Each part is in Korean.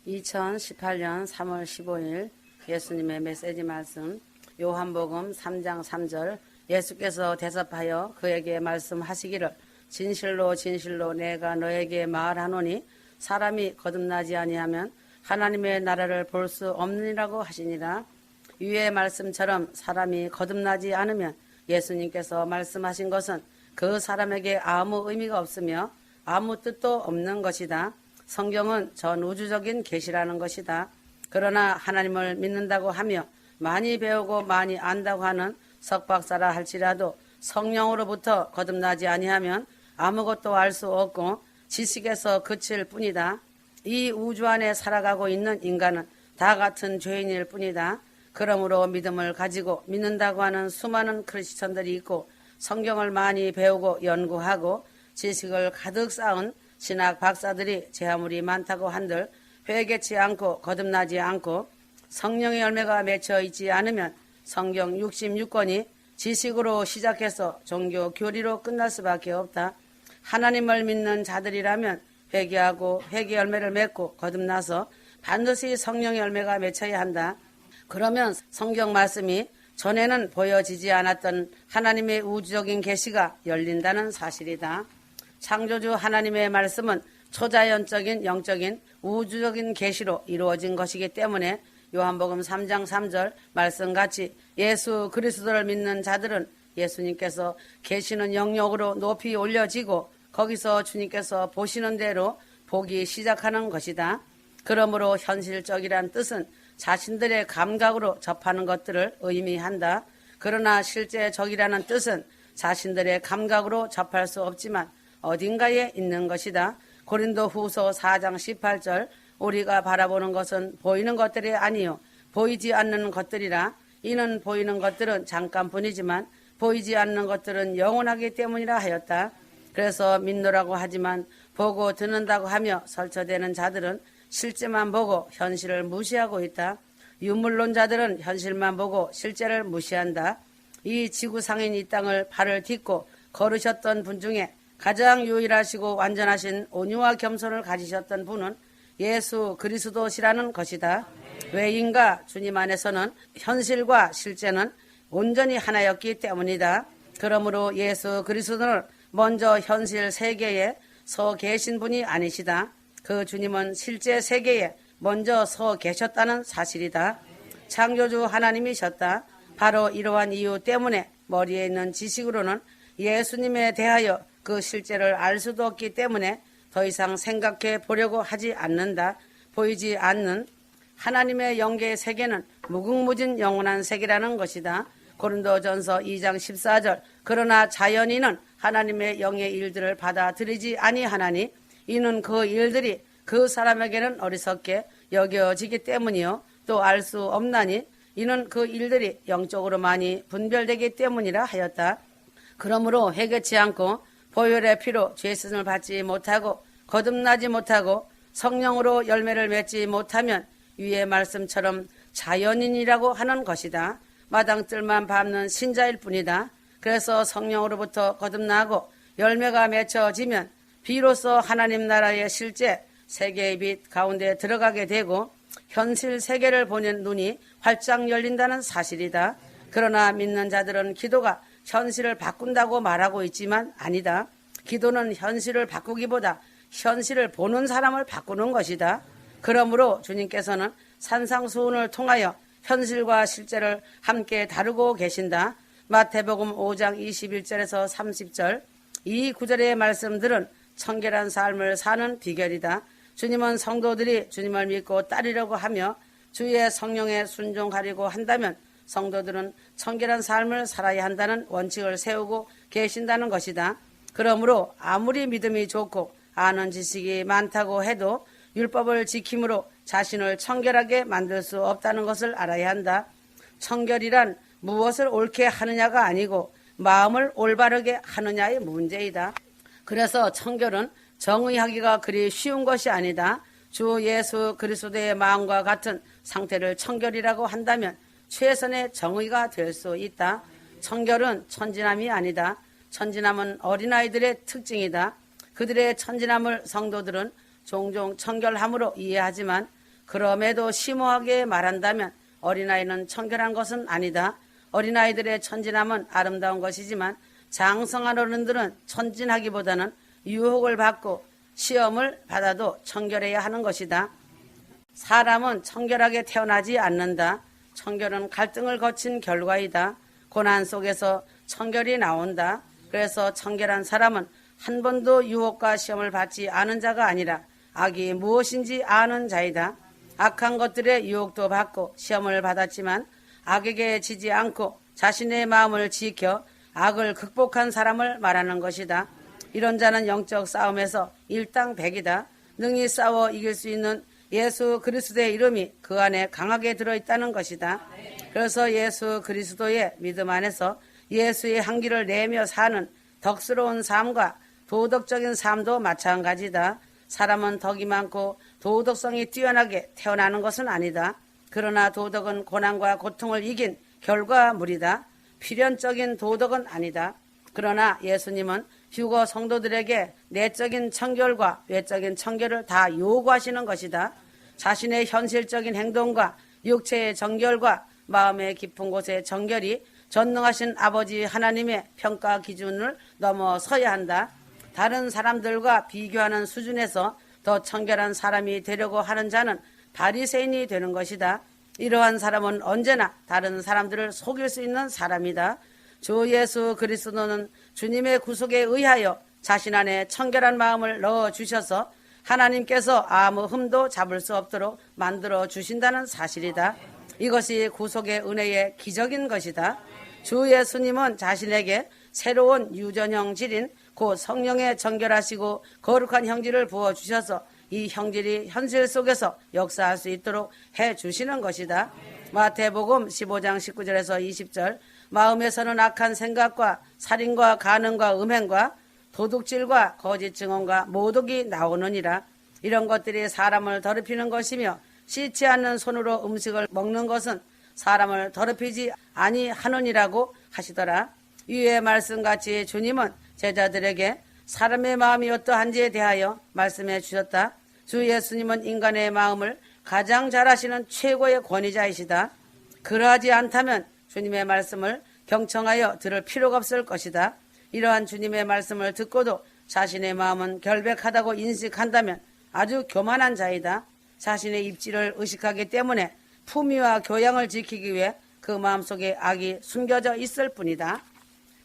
2018년 3월 15일 예수님의 메시지 말씀 요한복음 3장 3절 예수께서 대답하여 그에게 말씀하시기를 진실로 진실로 내가 너에게 말하노니 사람이 거듭나지 아니하면 하나님의 나라를 볼 수 없느니라고 하시니라. 위의 말씀처럼 사람이 거듭나지 않으면 예수님께서 말씀하신 것은 그 사람에게 아무 의미가 없으며 아무 뜻도 없는 것이다. 성경은 전 우주적인 계시라는 것이다. 그러나 하나님을 믿는다고 하며 많이 배우고 많이 안다고 하는 석박사라 할지라도 성령으로부터 거듭나지 아니하면 아무것도 알 수 없고 지식에서 그칠 뿐이다. 이 우주 안에 살아가고 있는 인간은 다 같은 죄인일 뿐이다. 그러므로 믿음을 가지고 믿는다고 하는 수많은 크리스천들이 있고 성경을 많이 배우고 연구하고 지식을 가득 쌓은 신학 박사들이 제 아무리 많다고 한들 회개치 않고 거듭나지 않고 성령의 열매가 맺혀 있지 않으면 성경 66권이 지식으로 시작해서 종교 교리로 끝날 수밖에 없다. 하나님을 믿는 자들이라면 회개하고 회개 열매를 맺고 거듭나서 반드시 성령의 열매가 맺혀야 한다. 그러면 성경 말씀이 전에는 보여지지 않았던 하나님의 우주적인 계시가 열린다는 사실이다. 창조주 하나님의 말씀은 초자연적인 영적인 우주적인 계시로 이루어진 것이기 때문에 요한복음 3장 3절 말씀같이 예수 그리스도를 믿는 자들은 예수님께서 계시는 영역으로 높이 올려지고 거기서 주님께서 보시는 대로 보기 시작하는 것이다. 그러므로 현실적이란 뜻은 자신들의 감각으로 접하는 것들을 의미한다. 그러나 실제적이라는 뜻은 자신들의 감각으로 접할 수 없지만 어딘가에 있는 것이다. 고린도 후서 4장 18절 우리가 바라보는 것은 보이는 것들이 아니요 보이지 않는 것들이라. 이는 보이는 것들은 잠깐뿐이지만 보이지 않는 것들은 영원하기 때문이라 하였다. 그래서 믿노라고 하지만 보고 듣는다고 하며 설쳐대는 자들은 실제만 보고 현실을 무시하고 있다. 유물론자들은 현실만 보고 실제를 무시한다. 이 지구상인 이 땅을 발을 딛고 걸으셨던 분 중에 가장 유일하시고 완전하신 온유와 겸손을 가지셨던 분은 예수 그리스도시라는 것이다. 왜인가? 주님 안에서는 현실과 실제는 온전히 하나였기 때문이다. 그러므로 예수 그리스도는 먼저 현실 세계에 서 계신 분이 아니시다. 그 주님은 실제 세계에 먼저 서 계셨다는 사실이다. 창조주 하나님이셨다. 바로 이러한 이유 때문에 머리에 있는 지식으로는 예수님에 대하여 그 실제를 알 수도 없기 때문에 더 이상 생각해 보려고 하지 않는다. 보이지 않는 하나님의 영계의 세계는 무궁무진 영원한 세계라는 것이다. 고린도전서 2장 14절 그러나 자연인은 하나님의 영의 일들을 받아들이지 아니하나니 이는 그 일들이 그 사람에게는 어리석게 여겨지기 때문이요 또 알 수 없나니 이는 그 일들이 영적으로 많이 분별되기 때문이라 하였다. 그러므로 회개치 않고 보혈의 피로 죄신을 받지 못하고 거듭나지 못하고 성령으로 열매를 맺지 못하면 위의 말씀처럼 자연인이라고 하는 것이다. 마당뜰만 밟는 신자일 뿐이다. 그래서 성령으로부터 거듭나고 열매가 맺혀지면 비로소 하나님 나라의 실제 세계의 빛 가운데 들어가게 되고 현실 세계를 보는 눈이 활짝 열린다는 사실이다. 그러나 믿는 자들은 기도가 현실을 바꾼다고 말하고 있지만 아니다. 기도는 현실을 바꾸기보다 현실을 보는 사람을 바꾸는 것이다. 그러므로 주님께서는 산상수훈을 통하여 현실과 실제를 함께 다루고 계신다. 마태복음 5장 21절에서 30절 이 구절의 말씀들은 청결한 삶을 사는 비결이다. 주님은 성도들이 주님을 믿고 따르려고 하며 주의 성령에 순종하려고 한다면 성도들은 청결한 삶을 살아야 한다는 원칙을 세우고 계신다는 것이다. 그러므로 아무리 믿음이 좋고 아는 지식이 많다고 해도 율법을 지킴으로 자신을 청결하게 만들 수 없다는 것을 알아야 한다. 청결이란 무엇을 옳게 하느냐가 아니고 마음을 올바르게 하느냐의 문제이다. 그래서 청결은 정의하기가 그리 쉬운 것이 아니다. 주 예수 그리스도의 마음과 같은 상태를 청결이라고 한다면 최선의 정의가 될 수 있다. 청결은 천진함이 아니다. 천진함은 어린아이들의 특징이다. 그들의 천진함을 성도들은 종종 청결함으로 이해하지만 그럼에도 심오하게 말한다면 어린아이는 청결한 것은 아니다. 어린아이들의 천진함은 아름다운 것이지만 장성한 어른들은 천진하기보다는 유혹을 받고 시험을 받아도 청결해야 하는 것이다. 사람은 청결하게 태어나지 않는다. 청결은 갈등을 거친 결과이다. 고난 속에서 청결이 나온다. 그래서 청결한 사람은 한 번도 유혹과 시험을 받지 않은 자가 아니라 악이 무엇인지 아는 자이다. 악한 것들의 유혹도 받고 시험을 받았지만 악에게 지지 않고 자신의 마음을 지켜 악을 극복한 사람을 말하는 것이다. 이런 자는 영적 싸움에서 일당백이다. 능히 싸워 이길 수 있는 예수 그리스도의 이름이 그 안에 강하게 들어있다는 것이다. 그래서 예수 그리스도의 믿음 안에서 예수의 향기를 내며 사는 덕스러운 삶과 도덕적인 삶도 마찬가지다. 사람은 덕이 많고 도덕성이 뛰어나게 태어나는 것은 아니다. 그러나 도덕은 고난과 고통을 이긴 결과물이다. 필연적인 도덕은 아니다. 그러나 예수님은 휴거 성도들에게 내적인 청결과 외적인 청결을 다 요구하시는 것이다. 자신의 현실적인 행동과 육체의 정결과 마음의 깊은 곳의 정결이 전능하신 아버지 하나님의 평가 기준을 넘어서야 한다. 다른 사람들과 비교하는 수준에서 더 청결한 사람이 되려고 하는 자는 바리새인이 되는 것이다. 이러한 사람은 언제나 다른 사람들을 속일 수 있는 사람이다. 주 예수 그리스도는 주님의 구속에 의하여 자신 안에 청결한 마음을 넣어주셔서 하나님께서 아무 흠도 잡을 수 없도록 만들어 주신다는 사실이다. 이것이 구속의 은혜의 기적인 것이다. 주 예수님은 자신에게 새로운 유전형 질인 곧 성령의 정결하시고 거룩한 형질을 부어주셔서 이 형질이 현실 속에서 역사할 수 있도록 해주시는 것이다. 마태복음 15장 19절에서 20절 마음에서는 악한 생각과 살인과 간음과 음행과 도둑질과 거짓 증언과 모독이 나오느니라. 이런 것들이 사람을 더럽히는 것이며 씻지 않는 손으로 음식을 먹는 것은 사람을 더럽히지 아니하느니라고 하시더라. 위의 말씀같이 주님은 제자들에게 사람의 마음이 어떠한지에 대하여 말씀해 주셨다. 주 예수님은 인간의 마음을 가장 잘 아시는 최고의 권위자이시다. 그러하지 않다면 주님의 말씀을 경청하여 들을 필요가 없을 것이다. 이러한 주님의 말씀을 듣고도 자신의 마음은 결백하다고 인식한다면 아주 교만한 자이다. 자신의 입지를 의식하기 때문에 품위와 교양을 지키기 위해 그 마음속에 악이 숨겨져 있을 뿐이다.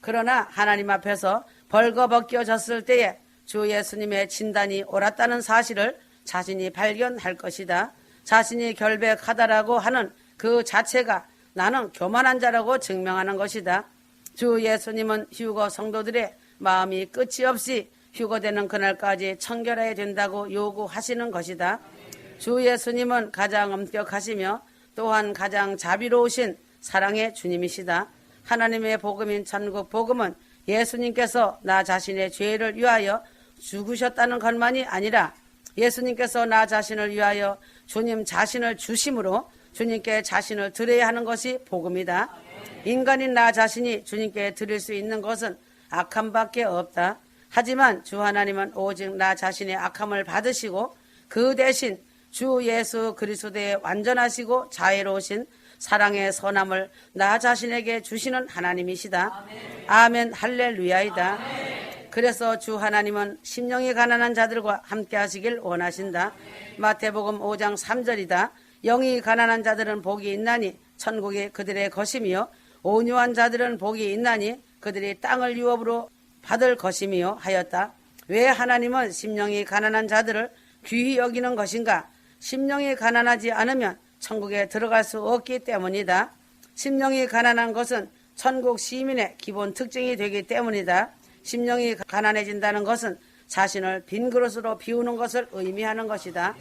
그러나 하나님 앞에서 벌거벗겨졌을 때에 주 예수님의 진단이 옳았다는 사실을 자신이 발견할 것이다. 자신이 결백하다라고 하는 그 자체가 나는 교만한 자라고 증명하는 것이다. 주 예수님은 휴거 성도들의 마음이 끝이 없이 휴거되는 그날까지 청결해야 된다고 요구하시는 것이다. 주 예수님은 가장 엄격하시며 또한 가장 자비로우신 사랑의 주님이시다. 하나님의 복음인 천국 복음은 예수님께서 나 자신의 죄를 위하여 죽으셨다는 것만이 아니라 예수님께서 나 자신을 위하여 주님 자신을 주심으로 주님께 자신을 드려야 하는 것이 복음이다. 인간인 나 자신이 주님께 드릴 수 있는 것은 악함밖에 없다. 하지만 주 하나님은 오직 나 자신의 악함을 받으시고 그 대신 주 예수 그리스도의 완전하시고 자애로우신 사랑의 선함을 나 자신에게 주시는 하나님이시다. 아멘 할렐루야이다. 아멘. 그래서 주 하나님은 심령이 가난한 자들과 함께 하시길 원하신다. 마태복음 5장 3절이다. 영이 가난한 자들은 복이 있나니 천국이 그들의 것이며 온유한 자들은 복이 있나니 그들이 땅을 유업으로 받을 것이며 하였다. 왜 하나님은 심령이 가난한 자들을 귀히 여기는 것인가? 심령이 가난하지 않으면 천국에 들어갈 수 없기 때문이다. 심령이 가난한 것은 천국 시민의 기본 특징이 되기 때문이다. 심령이 가난해진다는 것은 자신을 빈 그릇으로 비우는 것을 의미하는 것이다.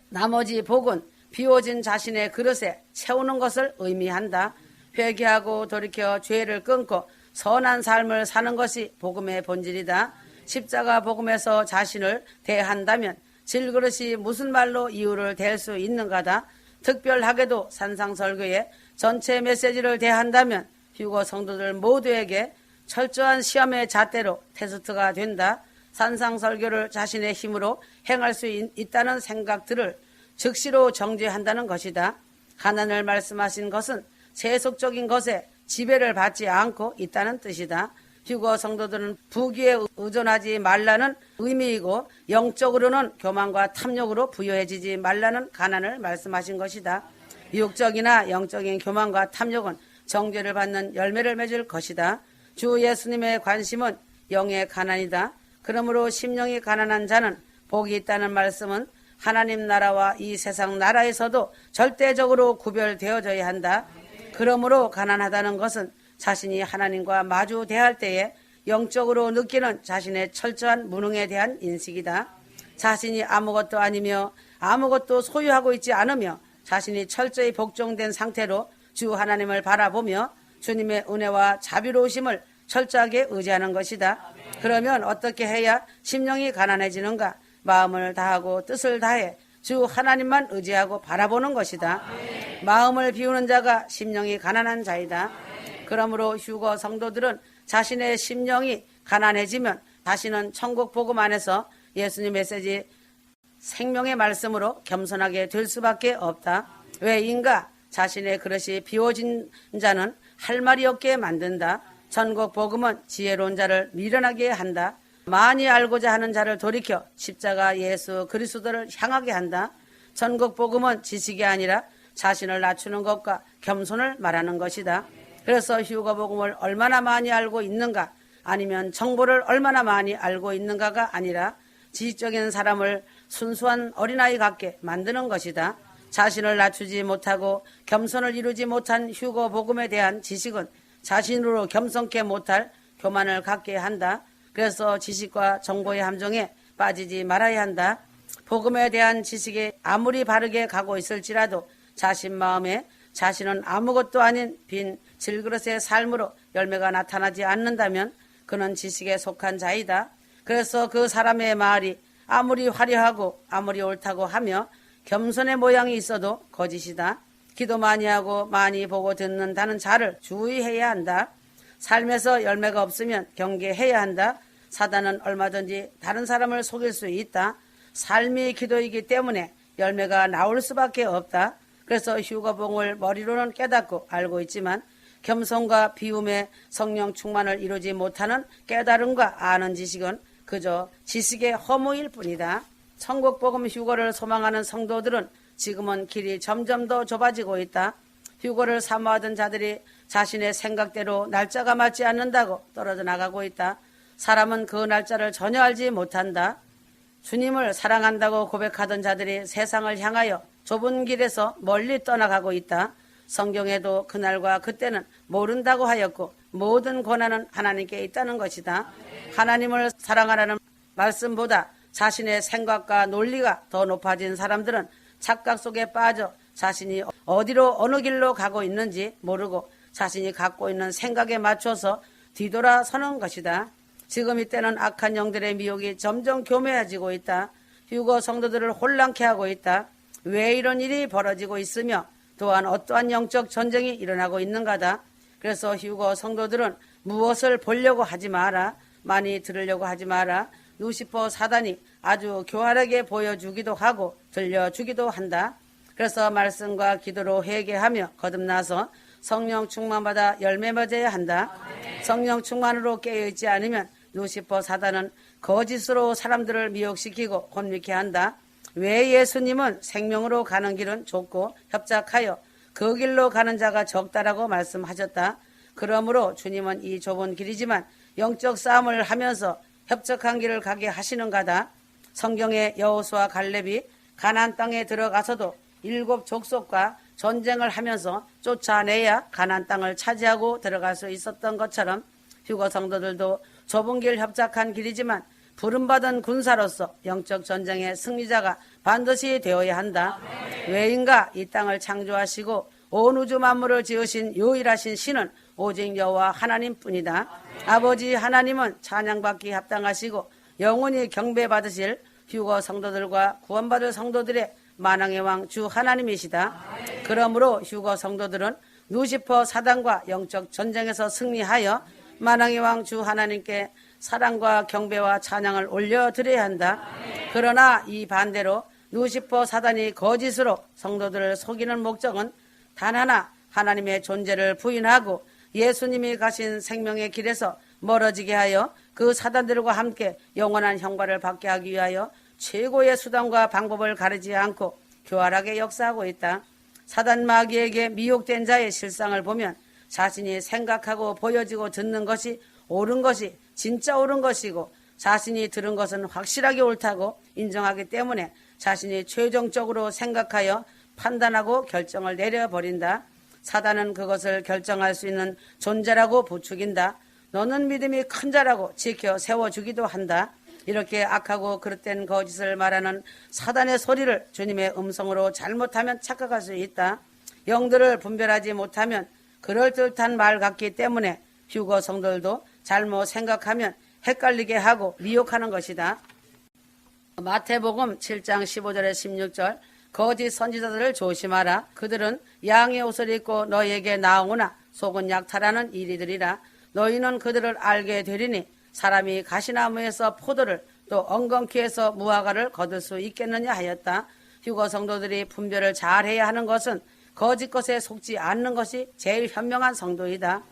나머지 복은 비워진 자신의 그릇에 채우는 것을 의미한다. 회개하고 돌이켜 죄를 끊고 선한 삶을 사는 것이 복음의 본질이다. 십자가 복음에서 자신을 대한다면 질그릇이 무슨 말로 이유를 댈 수 있는가다. 특별하게도 산상설교의 전체 메시지를 대한다면 휴거 성도들 모두에게 철저한 시험의 잣대로 테스트가 된다. 산상설교를 자신의 힘으로 행할 수 있다는 생각들을 즉시로 정죄한다는 것이다. 가난을 말씀하신 것은 세속적인 것에 지배를 받지 않고 있다는 뜻이다. 휴거 성도들은 부귀에 의존하지 말라는 의미이고 영적으로는 교만과 탐욕으로 부유해지지 말라는 가난을 말씀하신 것이다. 육적이나 영적인 교만과 탐욕은 정죄를 받는 열매를 맺을 것이다. 주 예수님의 관심은 영의 가난이다. 그러므로 심령이 가난한 자는 복이 있다는 말씀은 하나님 나라와 이 세상 나라에서도 절대적으로 구별되어져야 한다. 그러므로 가난하다는 것은 자신이 하나님과 마주 대할 때에 영적으로 느끼는 자신의 철저한 무능에 대한 인식이다. 자신이 아무것도 아니며 아무것도 소유하고 있지 않으며 자신이 철저히 복종된 상태로 주 하나님을 바라보며 주님의 은혜와 자비로우심을 철저하게 의지하는 것이다. 그러면 어떻게 해야 심령이 가난해지는가? 마음을 다하고 뜻을 다해 주 하나님만 의지하고 바라보는 것이다. 마음을 비우는 자가 심령이 가난한 자이다. 그러므로 휴거 성도들은 자신의 심령이 가난해지면 자신은 천국 복음 안에서 예수님 메시지 생명의 말씀으로 겸손하게 될 수밖에 없다. 왜인가? 자신의 그릇이 비워진 자는 할 말이 없게 만든다. 천국 복음은 지혜로운 자를 미련하게 한다. 많이 알고자 하는 자를 돌이켜 십자가 예수 그리스도를 향하게 한다. 천국 복음은 지식이 아니라 자신을 낮추는 것과 겸손을 말하는 것이다. 그래서 휴거 복음을 얼마나 많이 알고 있는가, 아니면 정보를 얼마나 많이 알고 있는가가 아니라 지식적인 사람을 순수한 어린아이 같게 만드는 것이다. 자신을 낮추지 못하고 겸손을 이루지 못한 휴거 복음에 대한 지식은 자신으로 겸손케 못할 교만을 갖게 한다. 그래서 지식과 정보의 함정에 빠지지 말아야 한다. 복음에 대한 지식이 아무리 바르게 가고 있을지라도 자신 마음에 자신은 아무것도 아닌 빈 질그릇의 삶으로 열매가 나타나지 않는다면 그는 지식에 속한 자이다. 그래서 그 사람의 말이 아무리 화려하고 아무리 옳다고 하며 겸손의 모양이 있어도 거짓이다. 기도 많이 하고 많이 보고 듣는다는 자를 주의해야 한다. 삶에서 열매가 없으면 경계해야 한다. 사단은 얼마든지 다른 사람을 속일 수 있다. 삶이 기도이기 때문에 열매가 나올 수밖에 없다. 그래서 휴거봉을 머리로는 깨닫고 알고 있지만 겸손과 비움의 성령 충만을 이루지 못하는 깨달음과 아는 지식은 그저 지식의 허무일 뿐이다. 천국복음 휴거를 소망하는 성도들은 지금은 길이 점점 더 좁아지고 있다. 휴거를 사모하던 자들이 자신의 생각대로 날짜가 맞지 않는다고 떨어져 나가고 있다. 사람은 그 날짜를 전혀 알지 못한다. 주님을 사랑한다고 고백하던 자들이 세상을 향하여 좁은 길에서 멀리 떠나가고 있다. 성경에도 그날과 그때는 모른다고 하였고 모든 권한은 하나님께 있다는 것이다. 하나님을 사랑하라는 말씀보다 자신의 생각과 논리가 더 높아진 사람들은 착각 속에 빠져 자신이 어디로 어느 길로 가고 있는지 모르고 자신이 갖고 있는 생각에 맞춰서 뒤돌아서는 것이다. 지금 이때는 악한 영들의 미혹이 점점 교묘해지고 있다. 휴거 성도들을 혼란케 하고 있다. 왜 이런 일이 벌어지고 있으며 또한 어떠한 영적 전쟁이 일어나고 있는가다. 그래서 휴거 성도들은 무엇을 보려고 하지 마라. 많이 들으려고 하지 마라. 루시퍼 사단이 아주 교활하게 보여주기도 하고 들려주기도 한다. 그래서 말씀과 기도로 회개하며 거듭나서 성령 충만받아 열매 맺어야 한다. 성령 충만으로 깨어있지 않으면 루시퍼 사단은 거짓으로 사람들을 미혹시키고 혼미케 한다. 왜 예수님은 생명으로 가는 길은 좁고 협착하여 그 길로 가는 자가 적다라고 말씀하셨다. 그러므로 주님은 이 좁은 길이지만 영적 싸움을 하면서 협착한 길을 가게 하시는가다. 성경의 여호수아 갈렙이 가나안 땅에 들어가서도 7 족속과 전쟁을 하면서 쫓아내야 가나안 땅을 차지하고 들어갈 수 있었던 것처럼 휴거 성도들도 좁은 길 협착한 길이지만 부름받은 군사로서 영적 전쟁의 승리자가 반드시 되어야 한다. 왜인가? 이 땅을 창조하시고 온 우주 만물을 지으신 유일하신 신은 오직 여호와 하나님뿐이다. 아버지 하나님은 찬양받기 합당하시고 영원히 경배받으실 휴거 성도들과 구원받을 성도들의 만왕의 왕 주 하나님이시다. 그러므로 휴거 성도들은 루시퍼 사단과 영적 전쟁에서 승리하여 만왕의 왕 주 하나님께 사랑과 경배와 찬양을 올려드려야 한다. 그러나 이 반대로 루시퍼 사단이 거짓으로 성도들을 속이는 목적은 단 하나, 하나님의 존재를 부인하고 예수님이 가신 생명의 길에서 멀어지게 하여 그 사단들과 함께 영원한 형벌을 받게 하기 위하여 최고의 수단과 방법을 가리지 않고 교활하게 역사하고 있다. 사단 마귀에게 미혹된 자의 실상을 보면 자신이 생각하고 보여지고 듣는 것이 옳은 것이 진짜 옳은 것이고 자신이 들은 것은 확실하게 옳다고 인정하기 때문에 자신이 최종적으로 생각하여 판단하고 결정을 내려버린다. 사단은 그것을 결정할 수 있는 존재라고 부추긴다. 너는 믿음이 큰 자라고 지켜 세워주기도 한다. 이렇게 악하고 그릇된 거짓을 말하는 사단의 소리를 주님의 음성으로 잘못하면 착각할 수 있다. 영들을 분별하지 못하면 그럴듯한 말 같기 때문에 휴거 성도들도 잘못 생각하면 헷갈리게 하고 미혹하는 것이다. 마태복음 7장 15절에 16절 거짓 선지자들을 조심하라. 그들은 양의 옷을 입고 너희에게 나오거나 속은 약탈하는 이리들이라. 너희는 그들을 알게 되리니 사람이 가시나무에서 포도를 또 엉겅퀴에서 무화과를 거둘 수 있겠느냐 하였다. 휴거 성도들이 분별을 잘해야 하는 것은 거짓 것에 속지 않는 것이 제일 현명한 성도이다.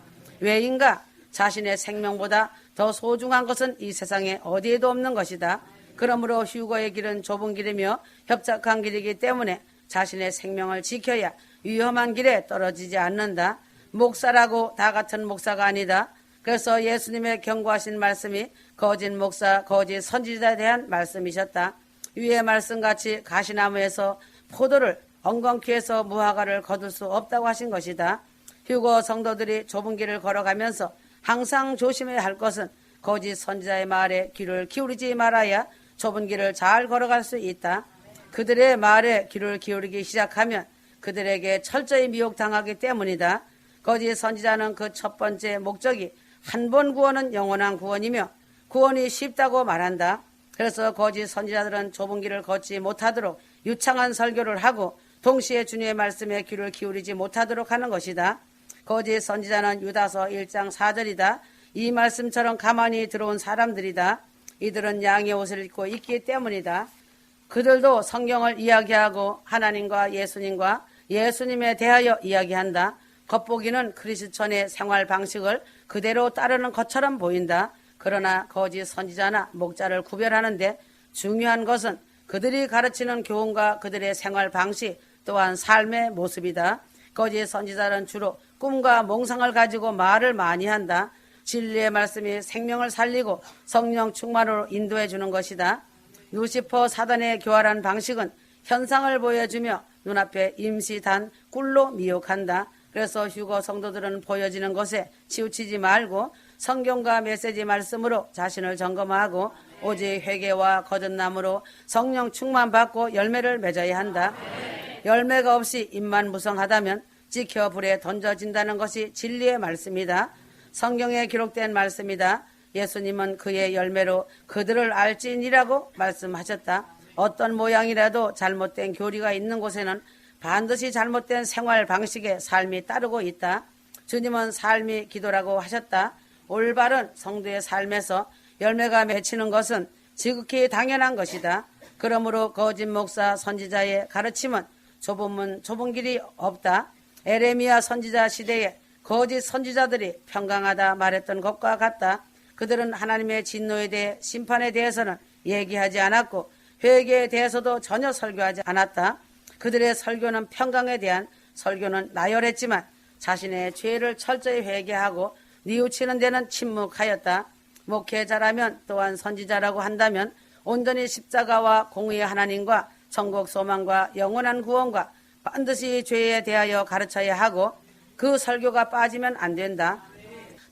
왜인가? 자신의 생명보다 더 소중한 것은 이 세상에 어디에도 없는 것이다. 그러므로 휴거의 길은 좁은 길이며 협착한 길이기 때문에 자신의 생명을 지켜야 위험한 길에 떨어지지 않는다. 목사라고 다 같은 목사가 아니다. 그래서 예수님의 경고하신 말씀이 거짓 목사, 거짓 선지자에 대한 말씀이셨다. 위의 말씀같이 가시나무에서 포도를 엉겅퀴에서 무화과를 거둘 수 없다고 하신 것이다. 휴거 성도들이 좁은 길을 걸어가면서 항상 조심해야 할 것은 거짓 선지자의 말에 귀를 기울이지 말아야 좁은 길을 잘 걸어갈 수 있다. 그들의 말에 귀를 기울이기 시작하면 그들에게 철저히 미혹당하기 때문이다. 거짓 선지자는 그 첫 번째 목적이 한 번 구원은 영원한 구원이며 구원이 쉽다고 말한다. 그래서 거짓 선지자들은 좁은 길을 걷지 못하도록 유창한 설교를 하고 동시에 주님의 말씀에 귀를 기울이지 못하도록 하는 것이다. 거짓 선지자는 유다서 1장 4절이다. 이 말씀처럼 가만히 들어온 사람들이다. 이들은 양의 옷을 입고 있기 때문이다. 그들도 성경을 이야기하고 하나님과 예수님과 예수님에 대하여 이야기한다. 겉보기는 그리스천의 생활 방식을 그대로 따르는 것처럼 보인다. 그러나 거짓 선지자나 목자를 구별하는데 중요한 것은 그들이 가르치는 교훈과 그들의 생활 방식 또한 삶의 모습이다. 거짓 선지자는 주로 꿈과 몽상을 가지고 말을 많이 한다. 진리의 말씀이 생명을 살리고 성령 충만으로 인도해 주는 것이다. 루시퍼 사단의 교활한 방식은 현상을 보여주며 눈앞에 임시 단 꿀로 미혹한다. 그래서 휴거 성도들은 보여지는 것에 치우치지 말고 성경과 메시지 말씀으로 자신을 점검하고 오직 회개와 거듭남으로 성령 충만받고 열매를 맺어야 한다. 열매가 없이 입만 무성하다면 찍혀 불에 던져진다는 것이 진리의 말씀이다. 성경에 기록된 말씀이다. 예수님은 그의 열매로 그들을 알지니라고 말씀하셨다. 어떤 모양이라도 잘못된 교리가 있는 곳에는 반드시 잘못된 생활 방식의 삶이 따르고 있다. 주님은 삶이 기도라고 하셨다. 올바른 성도의 삶에서 열매가 맺히는 것은 지극히 당연한 것이다. 그러므로 거짓 목사 선지자의 가르침은 좁은 문 좁은 길이 없다. 에레미야 선지자 시대에 거짓 선지자들이 평강하다 말했던 것과 같다. 그들은 하나님의 진노에 대해 심판에 대해서는 얘기하지 않았고 회개에 대해서도 전혀 설교하지 않았다. 그들의 설교는 평강에 대한 설교는 나열했지만 자신의 죄를 철저히 회개하고 뉘우치는 데는 침묵하였다. 목회자라면 또한 선지자라고 한다면 온전히 십자가와 공의의 하나님과 천국 소망과 영원한 구원과 반드시 죄에 대하여 가르쳐야 하고 그 설교가 빠지면 안 된다.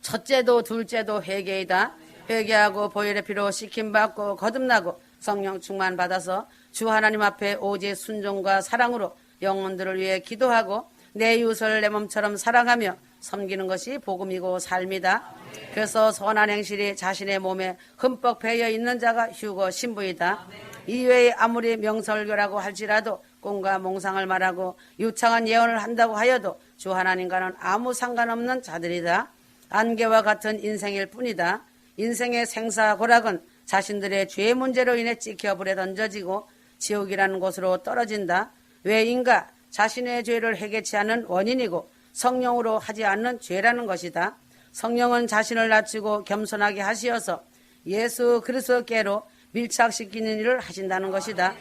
첫째도 둘째도 회개이다. 회개하고 보혈의 피로 씻김받고 거듭나고 성령 충만 받아서 주 하나님 앞에 오직 순종과 사랑으로 영혼들을 위해 기도하고 내 이웃을 내 몸처럼 사랑하며 섬기는 것이 복음이고 삶이다. 그래서 선한 행실이 자신의 몸에 흠뻑 배어 있는 자가 휴거 신부이다. 이외에 아무리 명설교라고 할지라도 꿈과 몽상을 말하고 유창한 예언을 한다고 하여도 주 하나님과는 아무 상관없는 자들이다. 안개와 같은 인생일 뿐이다. 인생의 생사고락은 자신들의 죄 문제로 인해 찍혀 불에 던져지고 지옥이라는 곳으로 떨어진다. 왜인가? 자신의 죄를 해결치 않은 원인이고 성령으로 하지 않는 죄라는 것이다. 성령은 자신을 낮추고 겸손하게 하시어서 예수 그리스도께로 밀착시키는 일을 하신다는 것이다.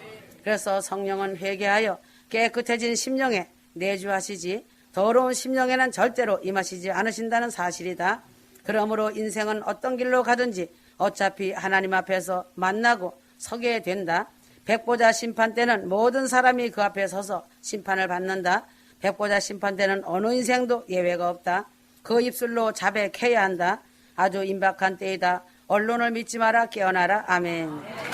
그래서 성령은 회개하여 깨끗해진 심령에 내주하시지 더러운 심령에는 절대로 임하시지 않으신다는 사실이다. 그러므로 인생은 어떤 길로 가든지 어차피 하나님 앞에서 만나고 서게 된다. 백보자 심판 때는 모든 사람이 그 앞에 서서 심판을 받는다. 백보자 심판 때는 어느 인생도 예외가 없다. 그 입술로 자백해야 한다. 아주 임박한 때이다. 언론을 믿지 마라. 깨어나라. 아멘.